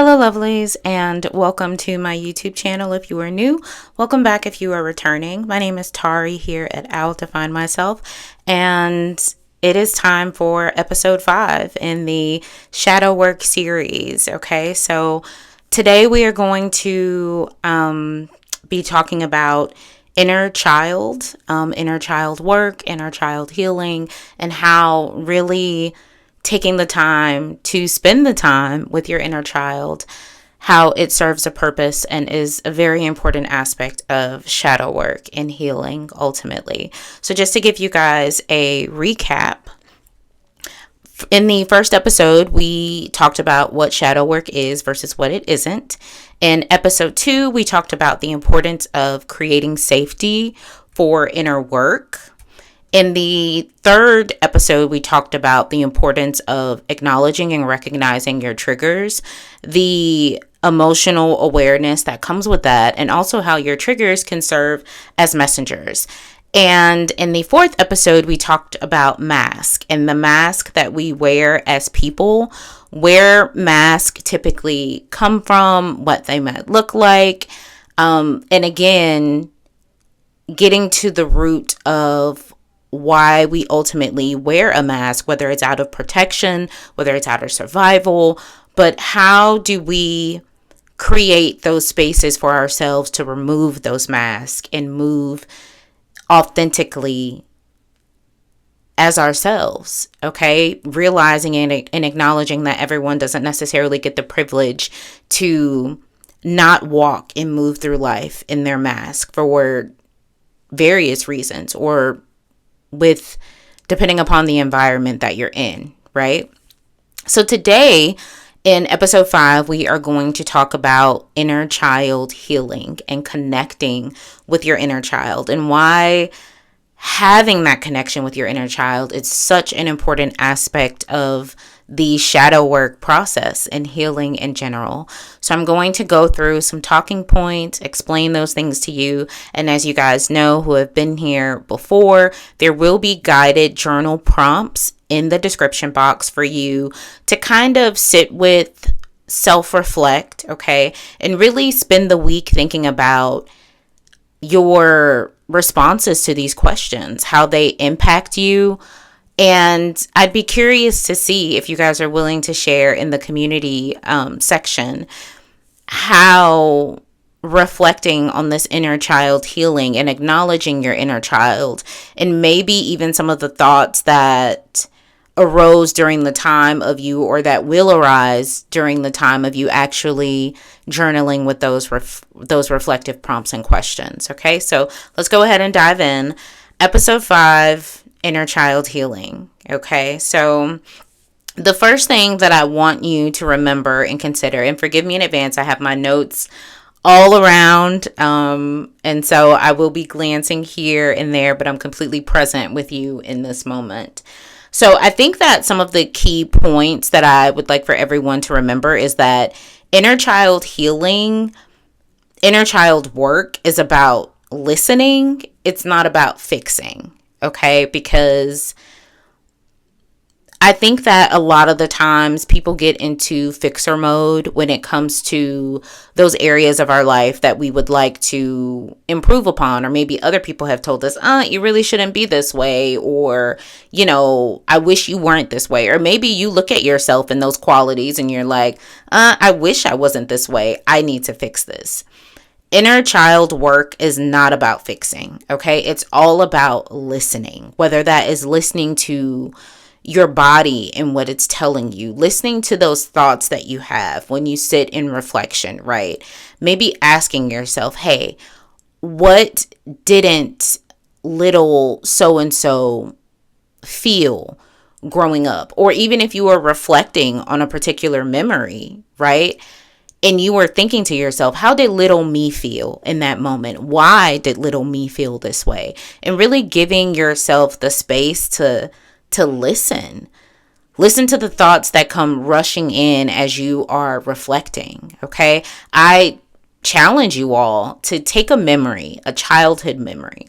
Hello, lovelies, and welcome to my YouTube channel if you are new. Welcome back if you are returning. My name is Tari here at owldefinemyself, and it is time for episode 5 in the shadow work series. Okay, so today we are going to be talking about inner child work, inner child healing, and how really taking the time to spend the time with your inner child, how it serves a purpose and is a very important aspect of shadow work and healing ultimately. So just to give you guys a recap, in the first episode, we talked about what shadow work is versus what it isn't. In episode 2, we talked about the importance of creating safety for inner work. In the third episode, we talked about the importance of acknowledging and recognizing your triggers, the emotional awareness that comes with that, and also how your triggers can serve as messengers. And in the fourth episode, we talked about mask and the mask that we wear as people, where masks typically come from, what they might look like, and again, getting to the root of why we ultimately wear a mask, whether it's out of protection, whether it's out of survival, but how do we create those spaces for ourselves to remove those masks and move authentically as ourselves, okay? Realizing and acknowledging that everyone doesn't necessarily get the privilege to not walk and move through life in their mask for various reasons, or with depending upon the environment that you're in, right? So today in episode 5, we are going to talk about inner child healing and connecting with your inner child, and why having that connection with your inner child is such an important aspect of the shadow work process and healing in general. So I'm going to go through some talking points, explain those things to you. And as you guys know who have been here before, there will be guided journal prompts in the description box for you to kind of sit with, self-reflect, okay? And really spend the week thinking about your responses to these questions, how they impact you. And I'd be curious to see if you guys are willing to share in the community section how reflecting on this inner child healing and acknowledging your inner child, and maybe even some of the thoughts that arose during the time of you, or that will arise during the time of you actually journaling with those reflective prompts and questions. Okay, so let's go ahead and dive in. Episode 5, inner child healing. Okay, so the first thing that I want you to remember and consider, and forgive me in advance, I have my notes all around, and so I will be glancing here and there, but I'm completely present with you in this moment. So I think that some of the key points that I would like for everyone to remember is that inner child healing, inner child work is about listening. It's not about fixing. Okay, because I think that a lot of the times people get into fixer mode when it comes to those areas of our life that we would like to improve upon, or maybe other people have told us, you really shouldn't be this way, or, I wish you weren't this way. Or maybe you look at yourself in those qualities and you're like, I wish I wasn't this way. I need to fix this. Inner child work is not about fixing, okay? It's all about listening, whether that is listening to your body and what it's telling you, listening to those thoughts that you have when you sit in reflection, right? Maybe asking yourself, hey, what didn't little so-and-so feel growing up? Or even if you are reflecting on a particular memory, right? And you were thinking to yourself, how did little me feel in that moment? Why did little me feel this way? And really giving yourself the space to listen. Listen to the thoughts that come rushing in as you are reflecting, okay? I challenge you all to take a memory, a childhood memory,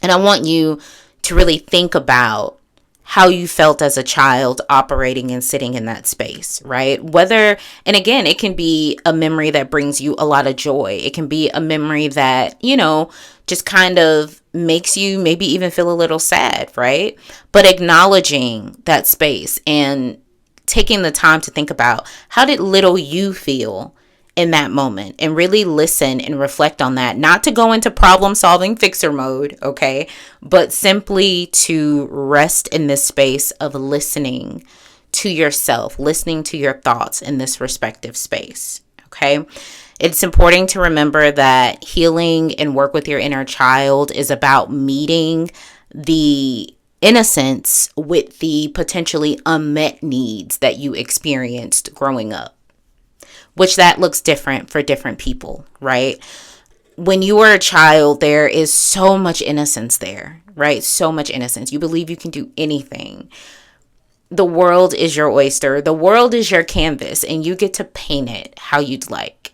and I want you to really think about how you felt as a child operating and sitting in that space, right? Whether, and again, it can be a memory that brings you a lot of joy. It can be a memory that, just kind of makes you maybe even feel a little sad, right? But acknowledging that space and taking the time to think about, how did little you feel in that moment, and really listen and reflect on that, not to go into problem solving fixer mode, okay, but simply to rest in this space of listening to yourself, listening to your thoughts in this respective space. Okay, it's important to remember that healing and work with your inner child is about meeting the innocence with the potentially unmet needs that you experienced growing up, which that looks different for different people, right? When you were a child, there is so much innocence there, right? So much innocence. You believe you can do anything. The world is your oyster. The world is your canvas, and you get to paint it how you'd like.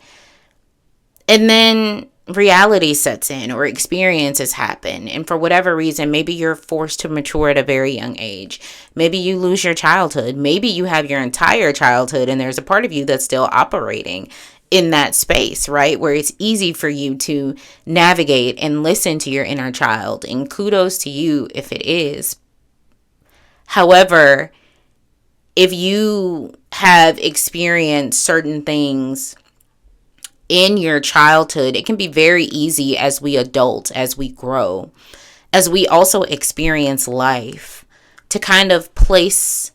And then reality sets in, or experiences happen. And for whatever reason, maybe you're forced to mature at a very young age. Maybe you lose your childhood. Maybe you have your entire childhood and there's a part of you that's still operating in that space, right? Where it's easy for you to navigate and listen to your inner child. And kudos to you if it is. However, if you have experienced certain things in your childhood, it can be very easy as we adult, as we grow, as we also experience life, to kind of place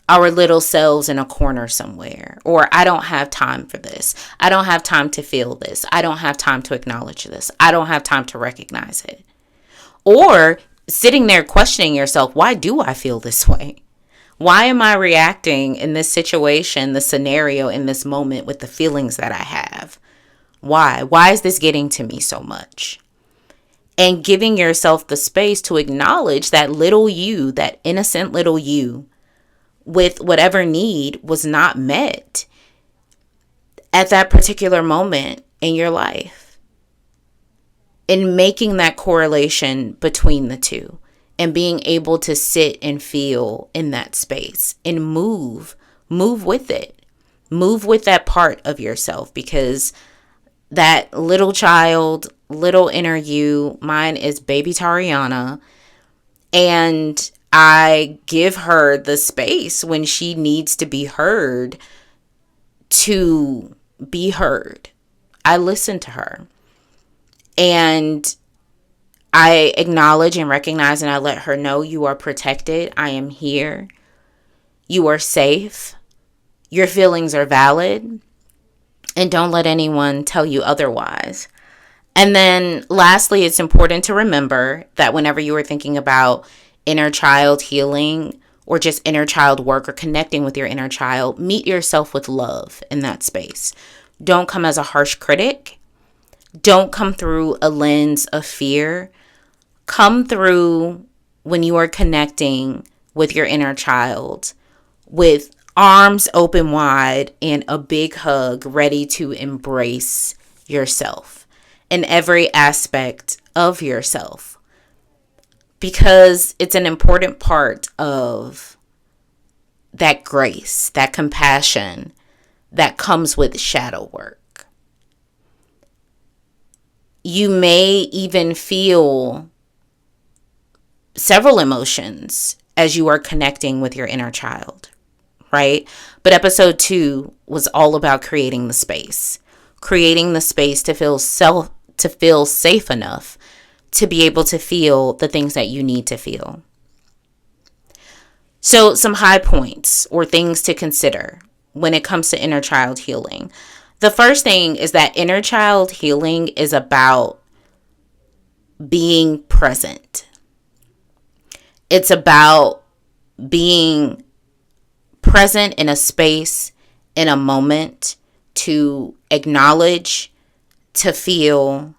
our little selves in a corner somewhere. Or, I don't have time for this. I don't have time to feel this. I don't have time to acknowledge this. I don't have time to recognize it. Or sitting there questioning yourself, why do I feel this way? Why am I reacting in this situation, the scenario, in this moment with the feelings that I have? Why? Why is this getting to me so much? And giving yourself the space to acknowledge that little you, that innocent little you, with whatever need was not met at that particular moment in your life. And making that correlation between the two, and being able to sit and feel in that space and move with it. Move with that part of yourself, because that little child, little inner you, mine is baby Tariana, and I give her the space when she needs to be heard to be heard. I listen to her, and I acknowledge and recognize, and I let her know, you are protected. I am here. You are safe. Your feelings are valid. And don't let anyone tell you otherwise. And then lastly, it's important to remember that whenever you are thinking about inner child healing, or just inner child work, or connecting with your inner child, meet yourself with love in that space. Don't come as a harsh critic. Don't come through a lens of fear. Come through, when you are connecting with your inner child, with arms open wide and a big hug, ready to embrace yourself in every aspect of yourself, because it's an important part of that grace, that compassion that comes with shadow work. You may even feel several emotions as you are connecting with your inner child, right? But episode 2 was all about creating the space to feel safe enough to be able to feel the things that you need to feel. So some high points or things to consider when it comes to inner child healing. The first thing is that inner child healing is about being present. It's about being present in a space, in a moment, to acknowledge, to feel,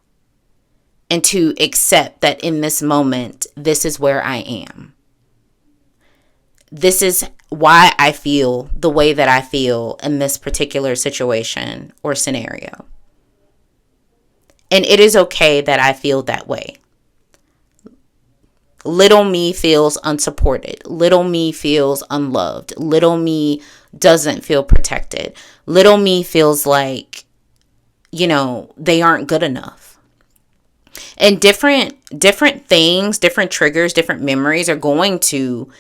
and to accept that in this moment, this is where I am. This is why I feel the way that I feel in this particular situation or scenario. And it is okay that I feel that way. Little me feels unsupported. Little me feels unloved. Little me doesn't feel protected. Little me feels like, they aren't good enough. And different things, different triggers, different memories are going to,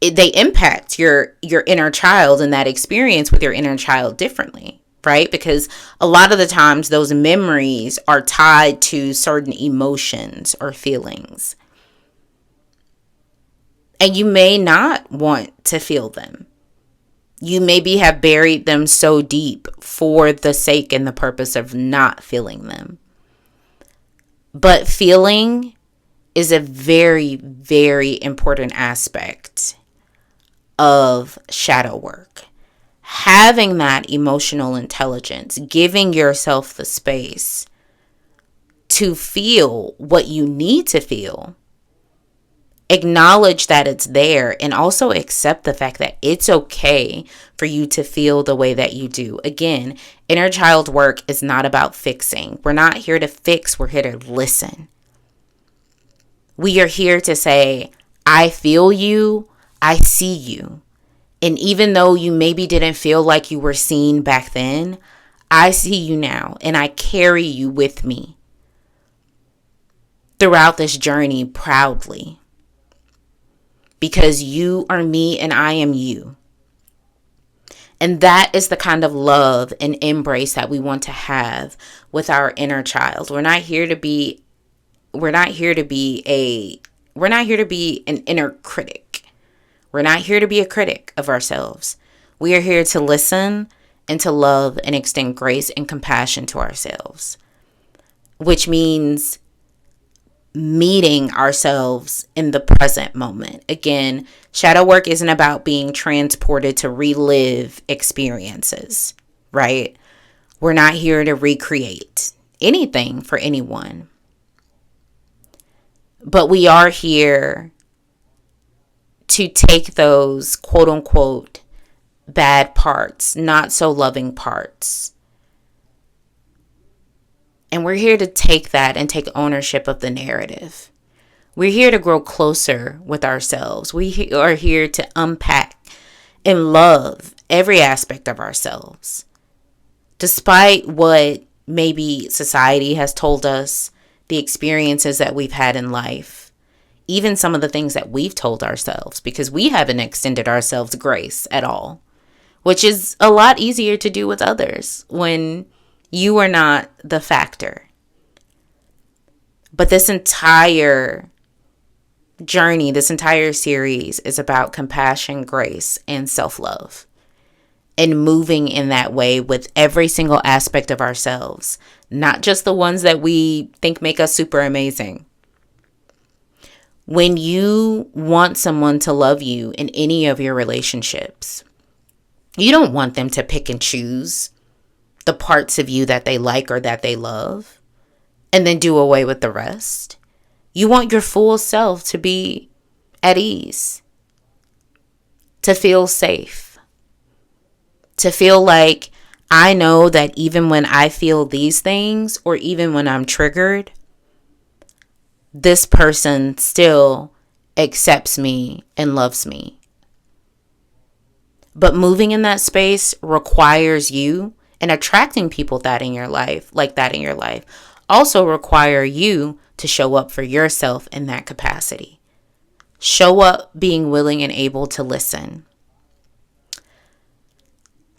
they impact your inner child and that experience with your inner child differently, right? Because a lot of the times those memories are tied to certain emotions or feelings. And you may not want to feel them. You maybe have buried them so deep for the sake and the purpose of not feeling them. But feeling is a very, very important aspect of shadow work. Having that emotional intelligence, giving yourself the space to feel what you need to feel, acknowledge that it's there, and also accept the fact that it's okay for you to feel the way that you do. Again, inner child work is not about fixing. We're not here to fix, we're here to listen. We are here to say, I feel you, I see you. And even though you maybe didn't feel like you were seen back then, I see you now, and I carry you with me throughout this journey proudly. Because you are me and I am you. And that is the kind of love and embrace that we want to have with our inner child. We're not here to be an inner critic. We're not here to be a critic of ourselves. We are here to listen and to love and extend grace and compassion to ourselves, which means meeting ourselves in the present moment. Again, shadow work isn't about being transported to relive experiences, right? We're not here to recreate anything for anyone. But we are here to take those quote unquote bad parts, not so loving parts. And we're here to take that and take ownership of the narrative. We're here to grow closer with ourselves. We are here to unpack and love every aspect of ourselves. Despite what maybe society has told us, the experiences that we've had in life, even some of the things that we've told ourselves, because we haven't extended ourselves grace at all, which is a lot easier to do with others when you are not the factor. But this entire journey, this entire series is about compassion, grace, and self-love. And moving in that way with every single aspect of ourselves, not just the ones that we think make us super amazing. When you want someone to love you in any of your relationships, you don't want them to pick and choose the parts of you that they like or that they love and then do away with the rest. You want your full self to be at ease, to feel safe, to feel like I know that even when I feel these things or even when I'm triggered, this person still accepts me and loves me. But moving in that space requires you, and attracting people that in your life, also require you to show up for yourself in that capacity. Show up being willing and able to listen.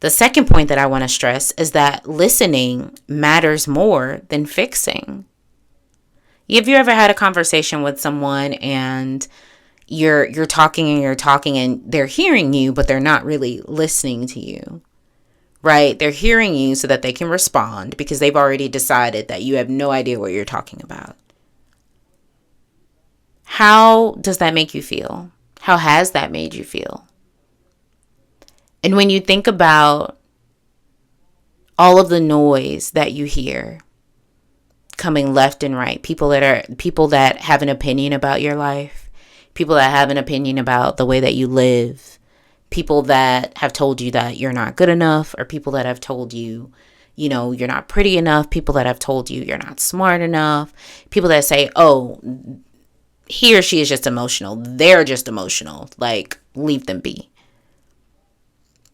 The second point that I want to stress is that listening matters more than fixing. Have you ever had a conversation with someone and you're talking and they're hearing you, but they're not really listening to you, right? They're hearing you so that they can respond because they've already decided that you have no idea what you're talking about. How does that make you feel? How has that made you feel? And when you think about all of the noise that you hear coming left and right, people that have an opinion about your life, people that have an opinion about the way that you live, people that have told you that you're not good enough, or people that have told you, you're not pretty enough, people that have told you you're not smart enough, people that say, oh, he or she is just emotional. They're just emotional. Like, leave them be.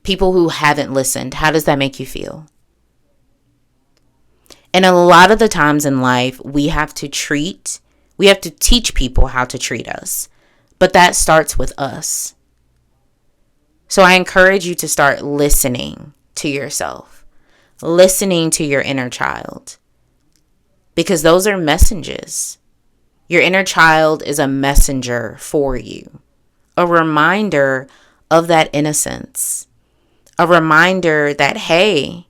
People who haven't listened, how does that make you feel? And a lot of the times in life, we have to teach people how to treat us. But that starts with us. So I encourage you to start listening to yourself, listening to your inner child, because those are messages. Your inner child is a messenger for you, a reminder of that innocence, a reminder that, hey,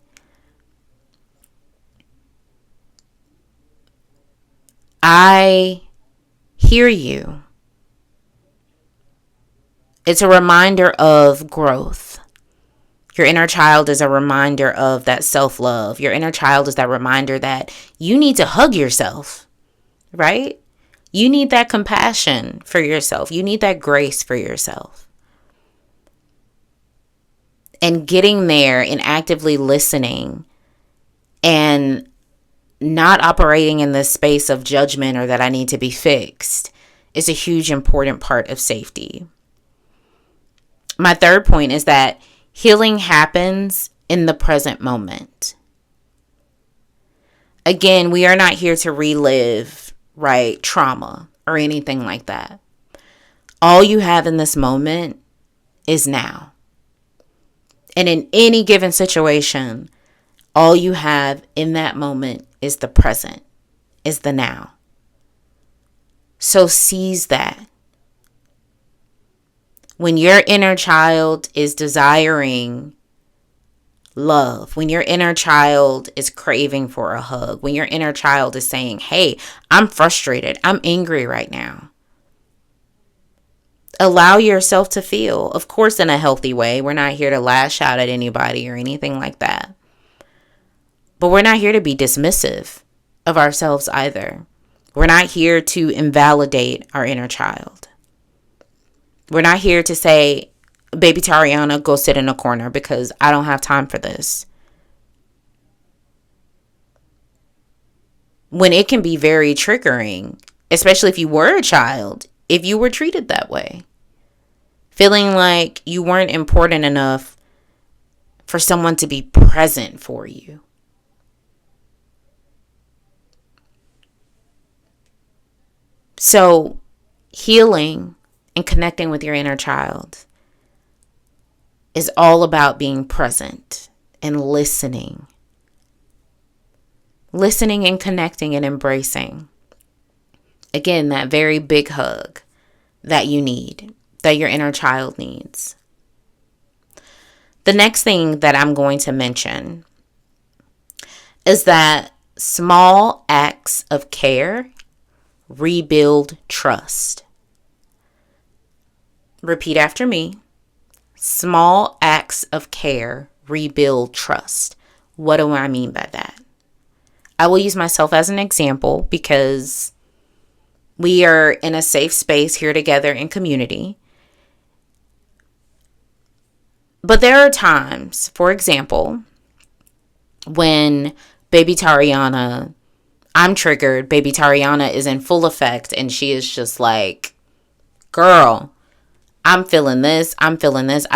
I hear you. It's a reminder of growth. Your inner child is a reminder of that self-love. Your inner child is that reminder that you need to hug yourself, right? You need that compassion for yourself. You need that grace for yourself. And getting there and actively listening and not operating in this space of judgment or that I need to be fixed is a huge important part of safety. My third point is that healing happens in the present moment. Again, we are not here to relive, right, trauma or anything like that. All you have in this moment is now. And in any given situation, all you have in that moment is the present, is the now. So seize that. When your inner child is desiring love, when your inner child is craving for a hug, when your inner child is saying, hey, I'm frustrated, I'm angry right now. Allow yourself to feel, of course, in a healthy way. We're not here to lash out at anybody or anything like that. But we're not here to be dismissive of ourselves either. We're not here to invalidate our inner child. We're not here to say, baby Tariana, go sit in a corner because I don't have time for this. When it can be very triggering, especially if you were a child, if you were treated that way. Feeling like you weren't important enough for someone to be present for you. So, healing and connecting with your inner child is all about being present and listening. Listening and connecting and embracing. Again, that very big hug that you need, that your inner child needs. The next thing that I'm going to mention is that small acts of care rebuild trust. Repeat after me. Small acts of care rebuild trust. What do I mean by that? I will use myself as an example because we are in a safe space here together in community. But there are times, for example, when baby Tariana, I'm triggered, baby Tariana is in full effect and she is just like, girl, I'm feeling this. I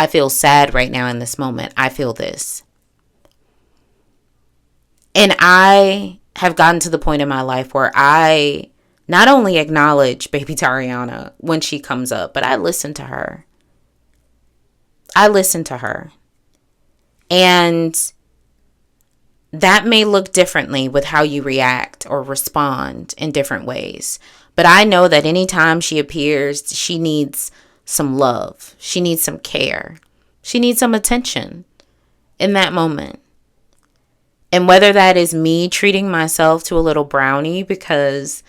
feel sad right now in this moment. I feel this. And I have gotten to the point in my life where I not only acknowledge baby Tariana when she comes up, but I listen to her. And that may look differently with how you react or respond in different ways. But I know that anytime she appears, she needs some love. She needs some care. She needs some attention in that moment. And whether that is me treating myself to a little brownie because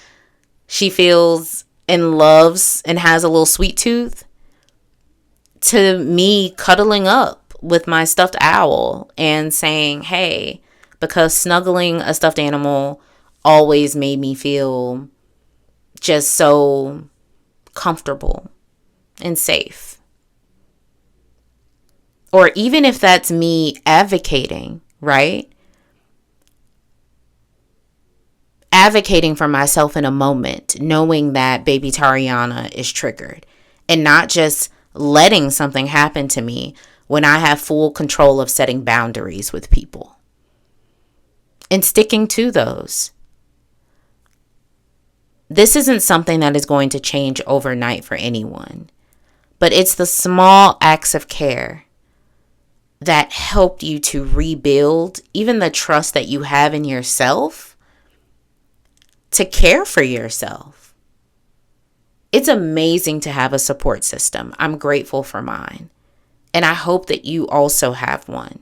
she feels and loves and has a little sweet tooth, to me cuddling up with my stuffed owl and saying, hey, because snuggling a stuffed animal always made me feel just so comfortable and safe. Or even if that's me advocating, right? advocating for myself in a moment, knowing that baby Tariana is triggered, and not just letting something happen to me when I have full control of setting boundaries with people and sticking to those. This isn't something that is going to change overnight for anyone, but it's the small acts of care that helped you to rebuild even the trust that you have in yourself to care for yourself. It's amazing to have a support system. I'm grateful for mine, and I hope that you also have one.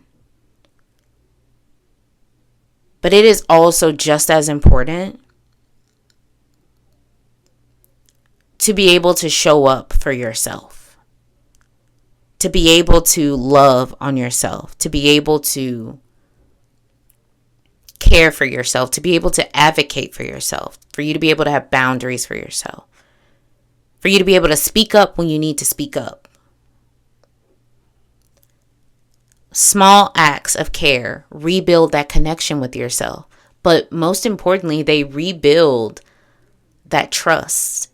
But it is also just as important to be able to show up for yourself, to be able to love on yourself, to be able to care for yourself, to be able to advocate for yourself, for you to be able to have boundaries for yourself, for you to be able to speak up when you need to speak up. Small acts of care rebuild that connection with yourself, but most importantly, they rebuild that trust.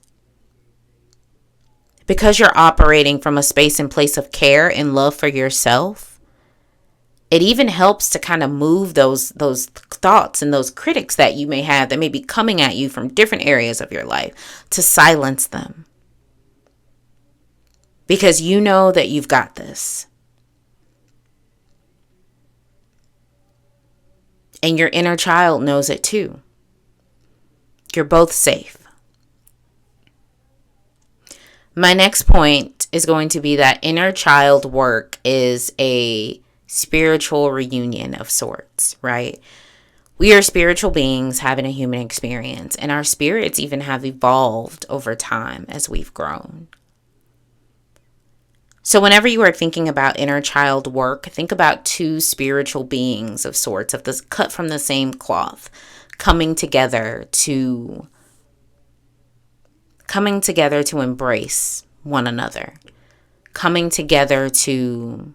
Because you're operating from a space and place of care and love for yourself, it even helps to kind of move those thoughts and those critics that you may have that may be coming at you from different areas of your life, to silence them. Because you know that you've got this. And your inner child knows it too. You're both safe. My next point is going to be that inner child work is a spiritual reunion of sorts, right? We are spiritual beings having a human experience, and our spirits even have evolved over time as we've grown. So whenever you are thinking about inner child work, think about two spiritual beings of sorts, of this cut from the same cloth, coming together to embrace one another, coming together to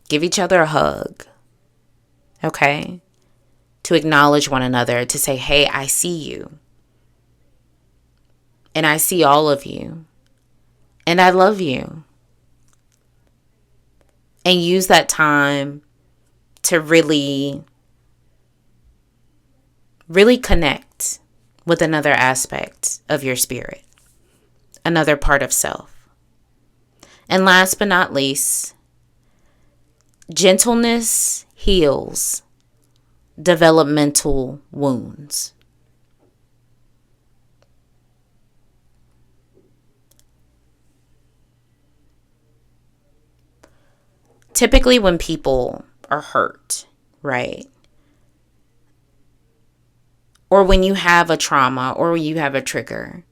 give each other a hug, okay? To acknowledge one another, to say, hey, I see you. And I see all of you. And I love you. And use that time to really connect with another aspect of your spirit, another part of self. And last but not least, gentleness heals developmental wounds. Typically when people are hurt, right? Or when you have a trauma or when you have a trigger,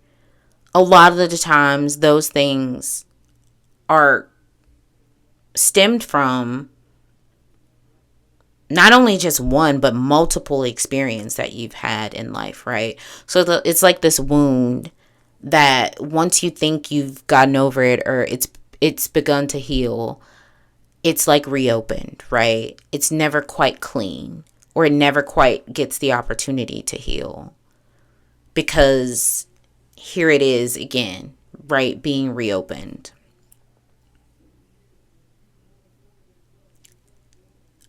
a lot of the times those things are stemmed from not only just one, but multiple experience that you've had in life, right? So it's like this wound that once you think you've gotten over it or it's begun to heal, it's like reopened, right? It's never quite clean, or it never quite gets the opportunity to heal. Because here it is again, right? Being reopened.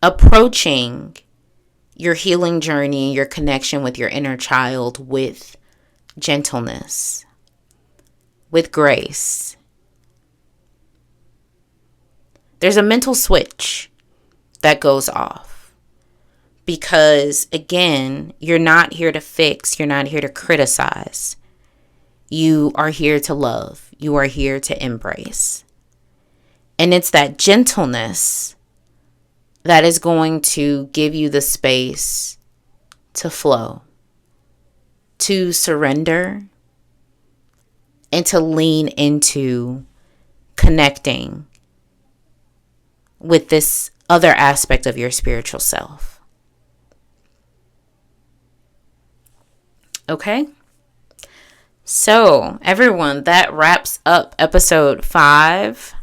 Approaching your healing journey, your connection with your inner child with gentleness, with grace. There's a mental switch that goes off. Because again, you're not here to fix, you're not here to criticize. You are here to love. You are here to embrace. And it's that gentleness that is going to give you the space to flow, to surrender, and to lean into connecting with this other aspect of your spiritual self. Okay? So, everyone, that wraps up episode 5.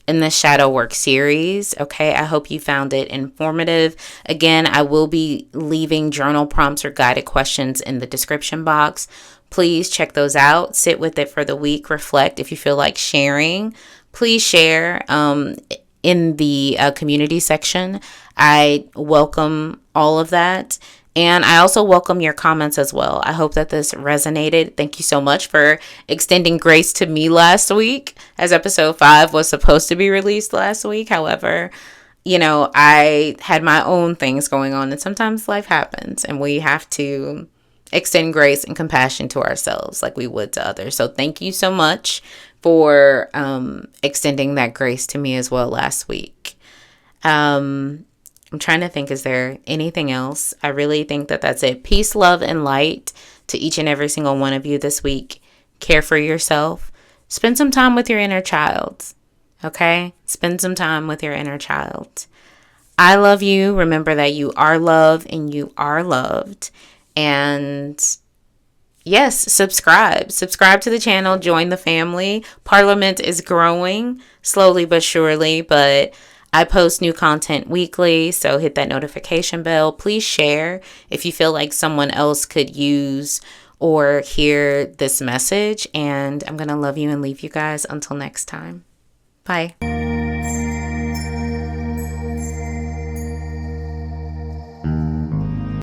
in the shadow work series. Okay, I hope you found it informative. Again, I will be leaving journal prompts or guided questions in the description box. Please check those out. Sit with it for the week. Reflect. If you feel like sharing, please share in the community section. I welcome all of that. And I also welcome your comments as well. I hope that this resonated. Thank you so much for extending grace to me last week, as episode 5 was supposed to be released last week. However, I had my own things going on, and sometimes life happens and we have to extend grace and compassion to ourselves like we would to others. So thank you so much for extending that grace to me as well last week. I'm trying to think, is there anything else? I really think that that's it. Peace, love, and light to each and every single one of you this week. Care for yourself. Spend some time with your inner child. Okay? Spend some time with your inner child. I love you. Remember that you are loved and you are loved. And yes, subscribe. Subscribe to the channel. Join the family. Parliament is growing slowly but surely, but I post new content weekly, so hit that notification bell. Please share if you feel like someone else could use or hear this message. And I'm going to love you and leave you guys until next time. Bye.